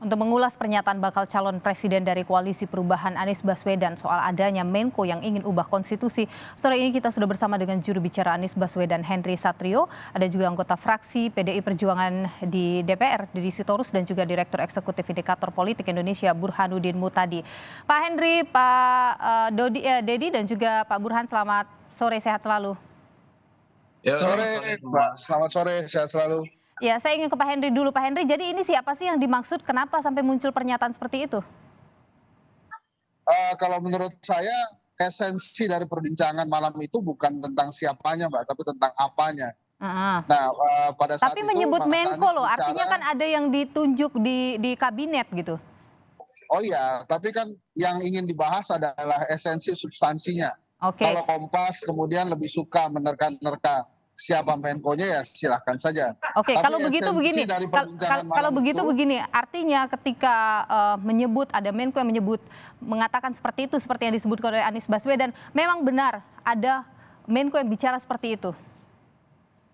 Untuk mengulas pernyataan bakal calon presiden dari Koalisi Perubahan Anies Baswedan soal adanya Menko yang ingin ubah konstitusi, sore ini kita sudah bersama dengan juru bicara Anies Baswedan Henry Satrio, ada juga anggota fraksi PDI Perjuangan di DPR Didi Sitorus dan juga Direktur Eksekutif Indikator Politik Indonesia Burhanuddin Mutadi. Pak Henry, Pak Dedi dan juga Pak Burhan, selamat sore, sehat selalu. Sore, Mbak. Selamat sore, sehat selalu. Ya, saya ingin ke Pak Henry dulu. Pak Henry, jadi ini siapa sih yang dimaksud? Kenapa sampai muncul pernyataan seperti itu? Kalau menurut saya, esensi dari perbincangan malam itu bukan tentang siapanya, Mbak, tapi tentang apanya. Heeh. Nah, pada saat Tapi itu menyebut Mas Menko Anies loh, artinya kan bicara, ada yang ditunjuk di kabinet gitu. oh iya, tapi kan yang ingin dibahas adalah esensi substansinya. Oke, Kalau Kompas kemudian lebih suka menerka-nerka siapa Menko-nya, ya silahkan saja. oke. Tapi Kalau begitu esensi begini, dari perbincangan kalau malam begitu itu, begini, artinya ketika menyebut ada Menko yang mengatakan seperti itu, seperti yang disebutkan oleh Anies Baswedan, memang benar ada Menko yang bicara seperti itu.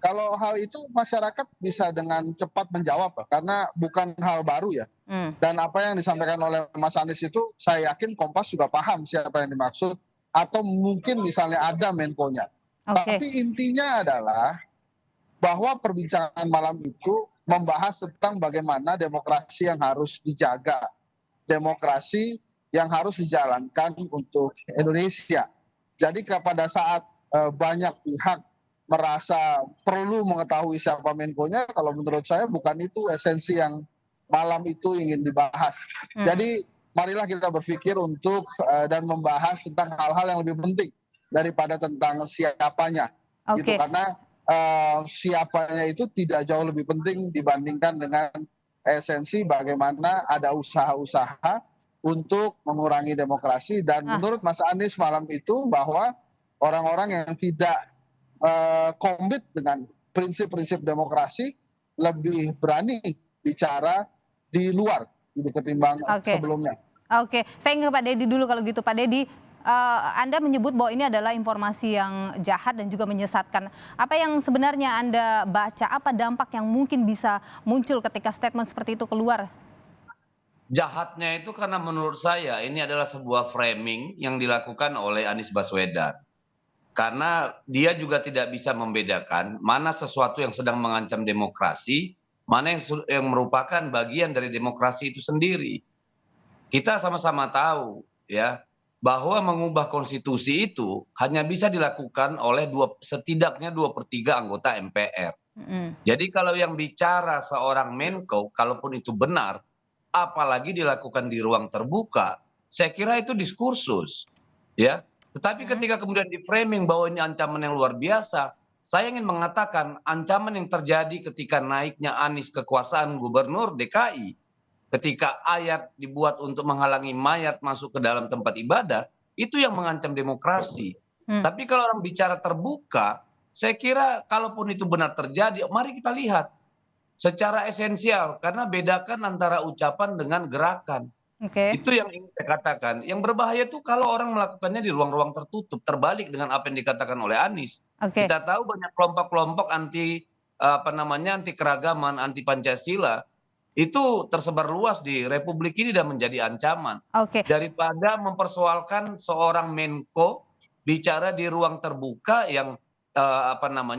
kalau hal itu masyarakat bisa dengan cepat menjawab, Pak, karena bukan hal baru ya. Hmm. Dan apa yang disampaikan oleh Mas Anies itu, saya yakin Kompas juga paham siapa yang dimaksud, atau mungkin misalnya ada Menko-nya. Oke, Tapi intinya adalah bahwa perbincangan malam itu membahas tentang bagaimana demokrasi yang harus dijaga, demokrasi yang harus dijalankan untuk Indonesia. Jadi pada saat banyak pihak merasa perlu mengetahui siapa Menko-nya, kalau menurut saya bukan itu esensi yang malam itu ingin dibahas. Jadi marilah kita berpikir untuk dan membahas tentang hal-hal yang lebih penting daripada tentang siapanya, gitu. oke, Karena siapanya itu tidak jauh lebih penting dibandingkan dengan esensi bagaimana ada usaha-usaha untuk mengurangi demokrasi. Dan ah, menurut Mas Anies malam itu bahwa orang-orang yang tidak komit dengan prinsip-prinsip demokrasi lebih berani bicara di luar gitu ketimbang oke. sebelumnya. Oke, saya ingin ke Pak Dedi dulu kalau gitu. Pak Dedi, Anda menyebut bahwa ini adalah informasi yang jahat dan juga menyesatkan. Apa yang sebenarnya Anda baca, apa dampak yang mungkin bisa muncul ketika statement seperti itu keluar? Jahatnya itu karena menurut saya ini adalah sebuah framing yang dilakukan oleh Anies Baswedan. Karena dia juga tidak bisa membedakan mana sesuatu yang sedang mengancam demokrasi, mana yang merupakan bagian dari demokrasi itu sendiri. Kita sama-sama tahu ya bahwa mengubah konstitusi itu hanya bisa dilakukan oleh setidaknya 2/3 anggota MPR. Mm. Jadi kalau yang bicara seorang Menko, kalaupun itu benar, apalagi dilakukan di ruang terbuka, saya kira itu diskursus, ya. Tetapi Mm. ketika kemudian di-framing bahwa ini ancaman yang luar biasa, saya ingin mengatakan ancaman yang terjadi ketika naiknya Anies kekuasaan gubernur DKI, ketika ayat dibuat untuk menghalangi mayat masuk ke dalam tempat ibadah, itu yang mengancam demokrasi. Mm. Tapi kalau orang bicara terbuka, saya kira kalaupun itu benar terjadi, mari kita lihat secara esensial, karena bedakan antara ucapan dengan gerakan. Oke, Itu yang ingin saya katakan. Yang berbahaya itu kalau orang melakukannya di ruang-ruang tertutup, terbalik dengan apa yang dikatakan oleh Anies. oke, Kita tahu banyak kelompok-kelompok anti anti keragaman, anti Pancasila itu tersebar luas di Republik ini dan menjadi ancaman. oke. Daripada mempersoalkan seorang Menko bicara di ruang terbuka yang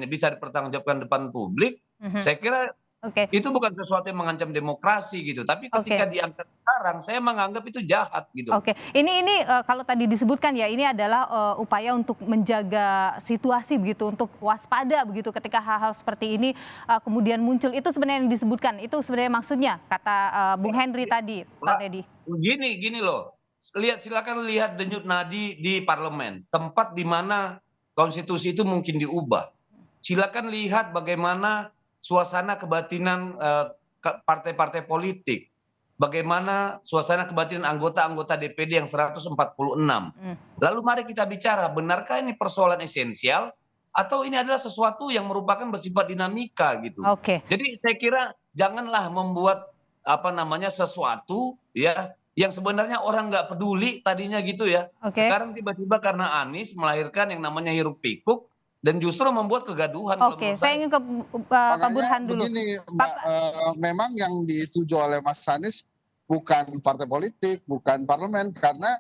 bisa dipertanggungjawabkan depan publik, Mhm. saya kira Oke, itu bukan sesuatu yang mengancam demokrasi gitu, tapi ketika oke. diangkat sekarang, saya menganggap itu jahat gitu. Oke, ini kalau tadi disebutkan ya, ini adalah upaya untuk menjaga situasi begitu, untuk waspada begitu ketika hal-hal seperti ini kemudian muncul. Itu sebenarnya yang disebutkan, itu sebenarnya maksudnya kata Bung Henry tadi, Pak Mbak, Dedi. gini loh, silakan lihat denyut nadi di parlemen, tempat di mana konstitusi itu mungkin diubah. Silakan lihat bagaimana suasana kebatinan partai-partai politik. Bagaimana suasana kebatinan anggota-anggota DPD yang 146. Hmm. Lalu mari kita bicara, benarkah ini persoalan esensial atau ini adalah sesuatu yang merupakan bersifat dinamika gitu. Oke, Jadi saya kira janganlah membuat sesuatu ya yang sebenarnya orang nggak peduli tadinya gitu ya. oke, Sekarang tiba-tiba karena Anies melahirkan yang namanya hiruk pikuk dan justru membuat kegaduhan kalau oke. menurut Saya saya. ingin ke Pak Makanya Burhan dulu. begini, Pak, Mbak, memang yang dituju oleh Mas Anies bukan partai politik, bukan parlemen, karena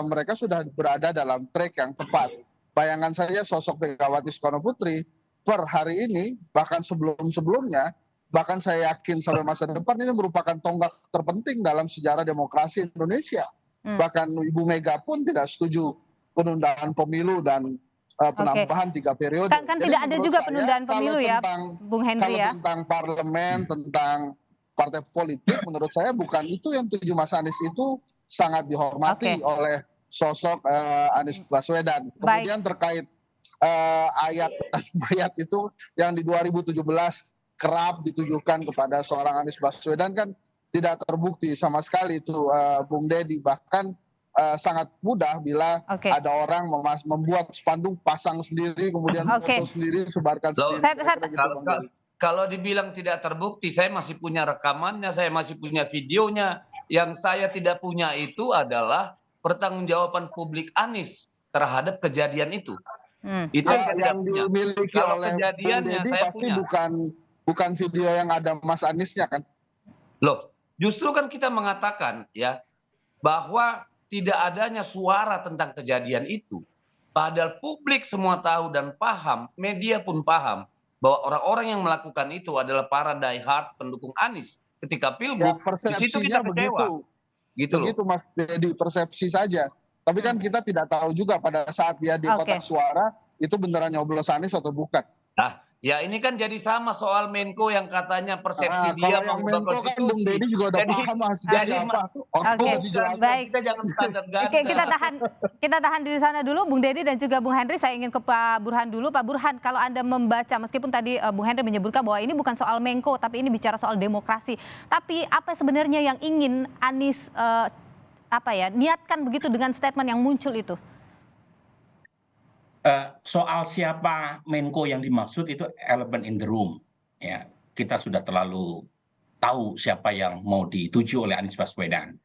mereka sudah berada dalam track yang tepat. Bayangan saya sosok Megawati Soekarno Putri per hari ini, bahkan sebelum-sebelumnya, bahkan saya yakin sampai masa depan ini merupakan tonggak terpenting dalam sejarah demokrasi Indonesia. Bahkan Ibu Mega pun tidak setuju penundaan pemilu dan penambahan 3 periode. Kan tidak ada juga penundaan pemilu ya, Bung Henry ya. Kalau tentang parlemen, tentang partai politik, menurut saya bukan itu yang tuju Mas Anies itu sangat dihormati oleh sosok Anies Baswedan. Kemudian terkait ayat itu yang di 2017 kerap ditujukan kepada seorang Anies Baswedan kan tidak terbukti sama sekali itu, Bung Dedi. Bahkan sangat mudah bila ada orang membuat spanduk, pasang sendiri, kemudian foto sendiri, sebarkan sendiri. Kalau dibilang tidak terbukti, saya masih punya rekamannya, saya masih punya videonya. Yang saya tidak punya itu adalah pertanggungjawaban publik Anies terhadap kejadian itu. Itu yang saya tidak punya. Dimiliki Kalau oleh kejadiannya Dedi, saya pasti punya. bukan video yang ada Mas Aniesnya kan? Loh, justru kan kita mengatakan ya bahwa tidak adanya suara tentang kejadian itu. Padahal publik semua tahu dan paham, media pun paham bahwa orang-orang yang melakukan itu adalah para diehard pendukung Anies ketika pilgub. Di situ kita kecewa. Begitu Mas Dedi, persepsi saja. Tapi kan kita tidak tahu juga pada saat dia di kotak suara itu beneran nyoblos Anies atau bukan. Nah, ya ini kan jadi sama soal Menko yang katanya persepsi dia mengubah konstitusi. Kan Bung Dedi juga udah paham siapa. Baik. Kita jangan standar ganda. Kita tahan di sana dulu, Bung Dedi dan juga Bung Henry. Saya ingin ke Pak Burhan dulu. Pak Burhan, kalau Anda membaca, meskipun tadi Bung Henry menyebutkan bahwa ini bukan soal Menko, tapi ini bicara soal demokrasi. Tapi apa sebenarnya yang ingin Anies niatkan begitu dengan statement yang muncul itu? Soal siapa Menko yang dimaksud itu elephant in the room. Ya, kita sudah terlalu tahu siapa yang mau dituju oleh Anies Baswedan.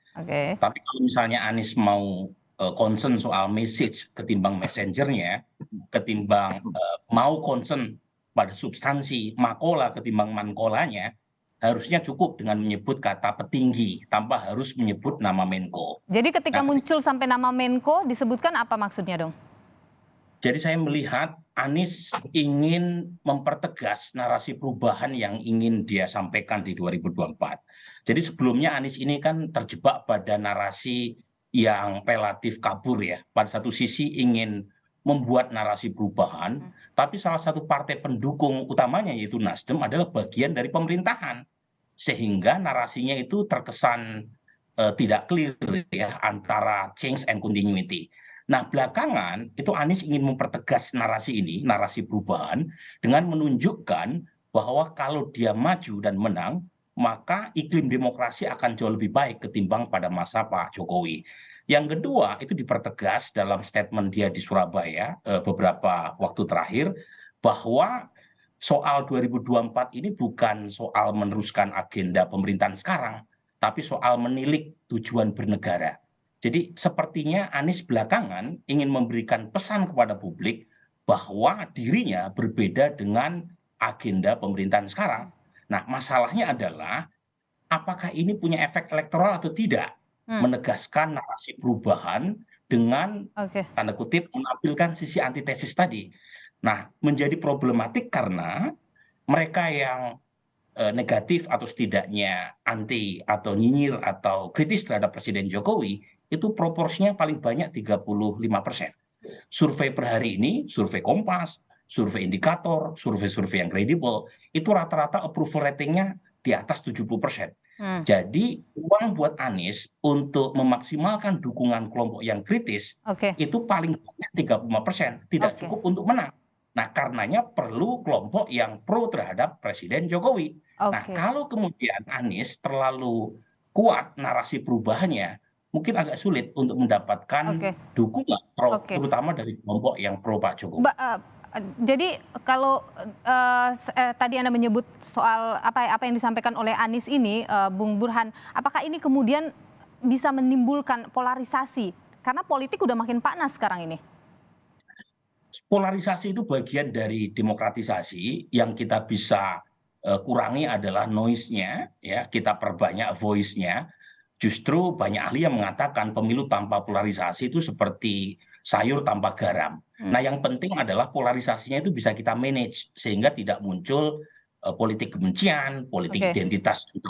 Tapi kalau misalnya Anies mau concern soal message ketimbang messengernya, ketimbang mau concern pada substansi makola ketimbang mankolanya, harusnya cukup dengan menyebut kata petinggi tanpa harus menyebut nama Menko. Jadi ketika muncul sampai nama Menko disebutkan apa maksudnya dong? Jadi saya melihat Anies ingin mempertegas narasi perubahan yang ingin dia sampaikan di 2024. Jadi sebelumnya Anies ini kan terjebak pada narasi yang relatif kabur ya. Pada satu sisi ingin membuat narasi perubahan, tapi salah satu partai pendukung utamanya yaitu Nasdem adalah bagian dari pemerintahan. Sehingga narasinya itu terkesan tidak clear ya antara change and continuity. Nah, belakangan itu Anies ingin mempertegas narasi ini, narasi perubahan, dengan menunjukkan bahwa kalau dia maju dan menang, maka iklim demokrasi akan jauh lebih baik ketimbang pada masa Pak Jokowi. Yang kedua, itu dipertegas dalam statement dia di Surabaya beberapa waktu terakhir, bahwa soal 2024 ini bukan soal meneruskan agenda pemerintahan sekarang, tapi soal menilik tujuan bernegara. Jadi sepertinya Anies belakangan ingin memberikan pesan kepada publik bahwa dirinya berbeda dengan agenda pemerintahan sekarang. Nah, masalahnya adalah apakah ini punya efek elektoral atau tidak? Menegaskan narasi perubahan dengan tanda kutip menampilkan sisi antitesis tadi. Nah, menjadi problematik karena mereka yang negatif atau setidaknya anti atau nyinyir atau kritis terhadap Presiden Jokowi itu proporsinya paling banyak 35%. Survei per hari ini, survei Kompas, survei indikator, survei-survei yang kredibel, itu rata-rata approval ratingnya di atas 70%. Jadi uang buat Anies untuk memaksimalkan dukungan kelompok yang kritis itu paling banyak 35%, tidak cukup untuk menang. Nah, karenanya perlu kelompok yang pro terhadap Presiden Jokowi. Nah, kalau kemudian Anies terlalu kuat narasi perubahannya, mungkin agak sulit untuk mendapatkan dukungan terutama dari kelompok yang pro Pak Jokowi. Jadi kalau tadi Anda menyebut soal apa yang disampaikan oleh Anies ini, Bung Burhan, apakah ini kemudian bisa menimbulkan polarisasi? Karena politik udah makin panas sekarang ini. Polarisasi itu bagian dari demokratisasi. Yang kita bisa kurangi adalah noise-nya, ya, kita perbanyak voice-nya. justru banyak ahli yang mengatakan pemilu tanpa polarisasi itu seperti sayur tanpa garam. Nah, yang penting adalah polarisasinya itu bisa kita manage sehingga tidak muncul politik kebencian, politik Oke, identitas yang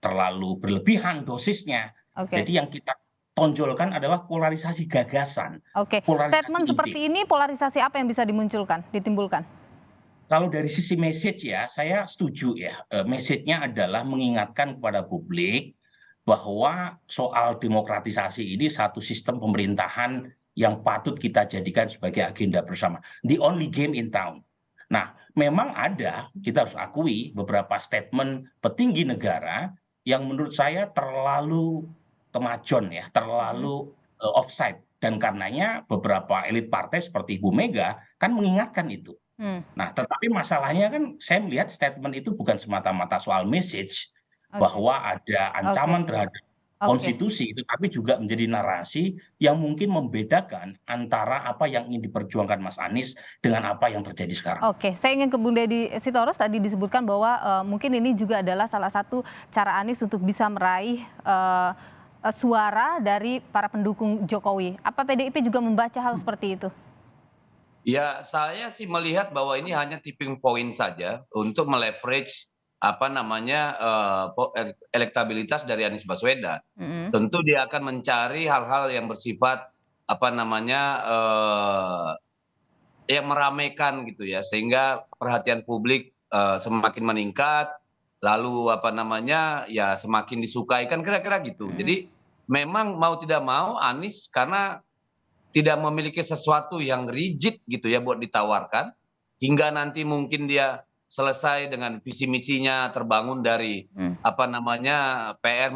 terlalu berlebihan dosisnya. oke, Jadi yang kita tonjolkan adalah polarisasi gagasan, oke. polarisasi Statement ide. seperti ini polarisasi apa yang bisa dimunculkan, ditimbulkan? Kalau dari sisi message ya, saya setuju ya. Message-nya adalah mengingatkan kepada publik bahwa soal demokratisasi ini satu sistem pemerintahan yang patut kita jadikan sebagai agenda bersama. The only game in town. Nah, memang ada, kita harus akui beberapa statement petinggi negara yang menurut saya terlalu kemajon ya, Mhm. terlalu offside. Dan karenanya beberapa elit partai seperti Ibu Mega kan mengingatkan itu. Hmm, Nah, tetapi masalahnya kan saya melihat statement itu bukan semata-mata soal message oke, bahwa ada oke, ancaman terhadap oke. konstitusi, tetapi juga menjadi narasi yang mungkin membedakan antara apa yang ingin diperjuangkan Mas Anies dengan apa yang terjadi sekarang. Oke, saya ingin ke Bung Deddy Sitorus, tadi disebutkan bahwa mungkin ini juga adalah salah satu cara Anies untuk bisa meraih suara dari para pendukung Jokowi. Apa PDIP juga membaca hal seperti itu? Ya, saya sih melihat bahwa ini hanya tipping point saja untuk meleverage apa namanya elektabilitas dari Anies Baswedan. Mhm. Tentu dia akan mencari hal-hal yang bersifat apa namanya yang meramaikan gitu ya, sehingga perhatian publik semakin meningkat, lalu apa namanya ya semakin disukai kan kira-kira gitu. Mhm. Jadi memang mau tidak mau Anies karena tidak memiliki sesuatu yang rigid gitu ya buat ditawarkan, hingga nanti mungkin dia selesai dengan visi misinya terbangun dari Hmm, apa namanya PR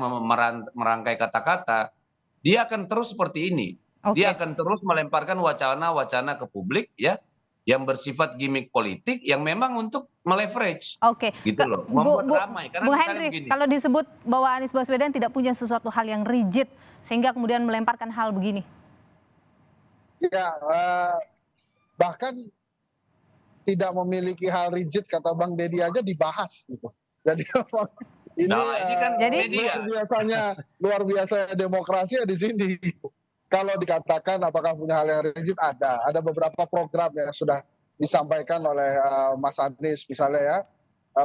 merangkai kata-kata, dia akan terus seperti ini. Dia oke, akan terus melemparkan wacana-wacana ke publik ya, yang bersifat gimmick politik yang memang untuk meleverage oke. gitu loh, membuat ramai. Karena Bung misalnya Henry, begini, kalau disebut bahwa Anies Baswedan tidak punya sesuatu hal yang rigid sehingga kemudian melemparkan hal begini. Ya, bahkan tidak memiliki hal rigid kata Bang Deddy aja dibahas gitu. Jadi ini nah ini kan Jadi media. luar biasa demokrasi ya di sini. Kalau dikatakan apakah punya hal yang rigid ada beberapa program yang sudah disampaikan oleh Mas Anies misalnya ya,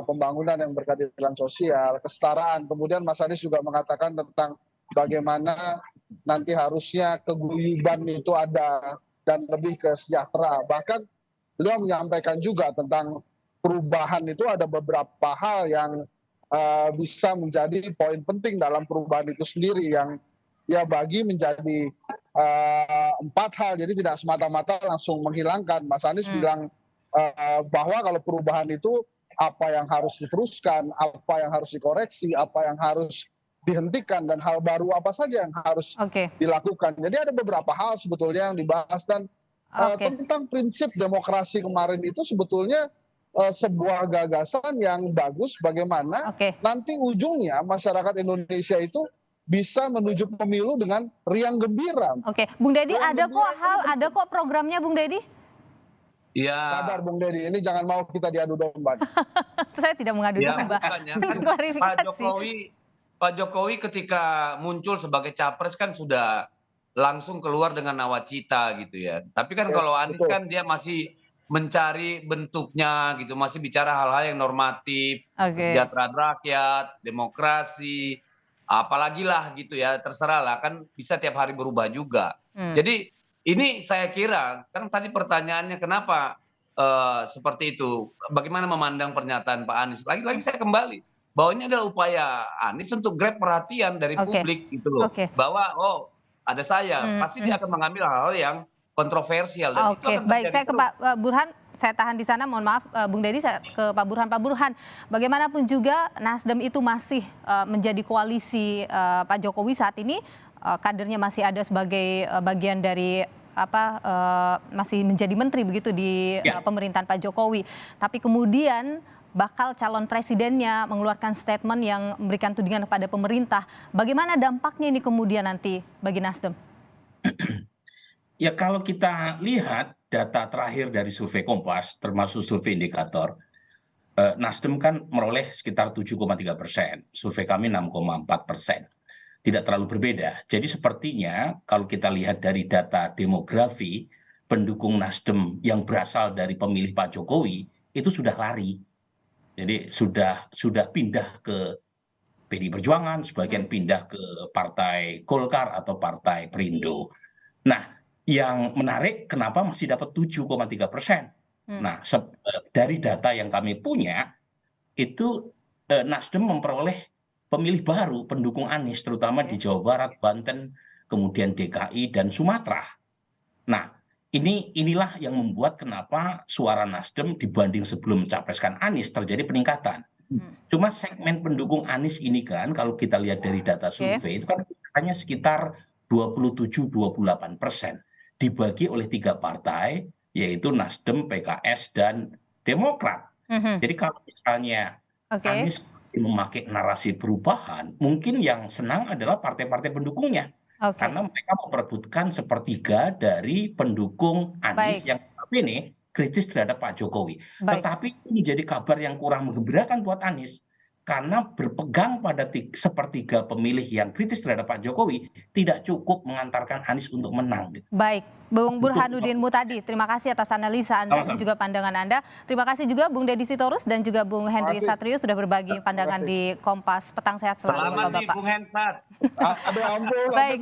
pembangunan yang berkeadilan sosial, kesetaraan. Kemudian Mas Anies juga mengatakan tentang bagaimana nanti harusnya keguyuban itu ada dan lebih ke sejahtera. Bahkan beliau menyampaikan juga tentang perubahan itu ada beberapa hal yang bisa menjadi poin penting dalam perubahan itu sendiri yang ya bagi menjadi 4 hal. Jadi tidak semata-mata langsung menghilangkan. Mas Anies hmm, bilang bahwa kalau perubahan itu apa yang harus diteruskan, apa yang harus dikoreksi, apa yang harus dihentikan, dan hal baru apa saja yang harus oke, dilakukan. Jadi ada beberapa hal sebetulnya yang dibahas, dan oke, tentang prinsip demokrasi kemarin itu sebetulnya sebuah gagasan yang bagus bagaimana oke. nanti ujungnya masyarakat Indonesia itu bisa menuju pemilu dengan riang gembira. Oke, Bung Deddy, Riang gembira itu ada penting. kok programnya Bung Deddy? Sabar Ya, Bung Deddy, ini jangan mau kita diadu domba. Saya tidak mengadu ya domba. bukannya kan Klarifikasi. Pak Jokowi ketika muncul sebagai capres kan sudah langsung keluar dengan nawacita gitu ya. Tapi kan kalau Yes, Anies betul. kan dia masih mencari bentuknya gitu, masih bicara hal-hal yang normatif, Oke. kesejahteraan rakyat, demokrasi, apalagi lah gitu ya, terserah lah kan bisa tiap hari berubah juga. Hmm, Jadi ini saya kira kan tadi pertanyaannya kenapa seperti itu, bagaimana memandang pernyataan Pak Anies? Lagi-lagi saya kembali bahwa ini adalah upaya Anies untuk grab perhatian dari oke, publik gitu loh. oke. Bahwa oh ada saya, Hmm, pasti hmm. dia akan mengambil hal-hal yang kontroversial dan itu Oke, akan baik. terjadi Saya ke terus. Pak Burhan. Saya tahan di sana. Mohon maaf, Bung Deddy. Saya ke Pak Burhan. Pak Burhan, bagaimanapun juga Nasdem itu masih menjadi koalisi Pak Jokowi saat ini. Kadernya masih ada sebagai bagian dari apa masih menjadi menteri begitu di Ya, pemerintahan Pak Jokowi. Tapi kemudian bakal calon presidennya mengeluarkan statement yang memberikan tudingan kepada pemerintah. Bagaimana dampaknya ini kemudian nanti bagi Nasdem? ya kalau kita lihat data terakhir dari survei Kompas, termasuk survei indikator, Nasdem kan meroleh sekitar 7,3%, survei kami 6,4%. Tidak terlalu berbeda. Jadi sepertinya kalau kita lihat dari data demografi, pendukung Nasdem yang berasal dari pemilih Pak Jokowi itu sudah lari. Jadi sudah pindah ke PDI Perjuangan, sebagian pindah ke Partai Golkar atau Partai Perindo. Nah, yang menarik kenapa masih dapat 7,3%. Nah, dari data yang kami punya, itu Nasdem memperoleh pemilih baru, pendukung Anies, terutama di Jawa Barat, Banten, kemudian DKI, dan Sumatera. Nah, inilah yang membuat kenapa suara Nasdem dibanding sebelum mencapreskan Anies terjadi peningkatan. Cuma segmen pendukung Anies ini kan, kalau kita lihat dari data survei, itu kan hanya sekitar 27-28%. Dibagi oleh 3 partai, yaitu Nasdem, PKS, dan Demokrat. Jadi kalau misalnya Anies memakai narasi perubahan, mungkin yang senang adalah partai-partai pendukungnya. Karena mereka memperebutkan sepertiga dari pendukung Anies yang ini kritis terhadap Pak Jokowi. Tetapi ini menjadi kabar yang kurang menggembirakan buat Anies. Karena berpegang pada sepertiga pemilih yang kritis terhadap Pak Jokowi tidak cukup mengantarkan Anies untuk menang. Baik, Bung Burhanuddin Mutadi, terima kasih atas analisa Anda dan juga pandangan Anda. Terima kasih juga Bung Deddy Sitorus dan juga Bung Henry Satrio sudah berbagi pandangan di Kompas Petang. Sehat selalu Selamat nih Bapak-bapak. Bung Hensat. Aduh ampun. Baik.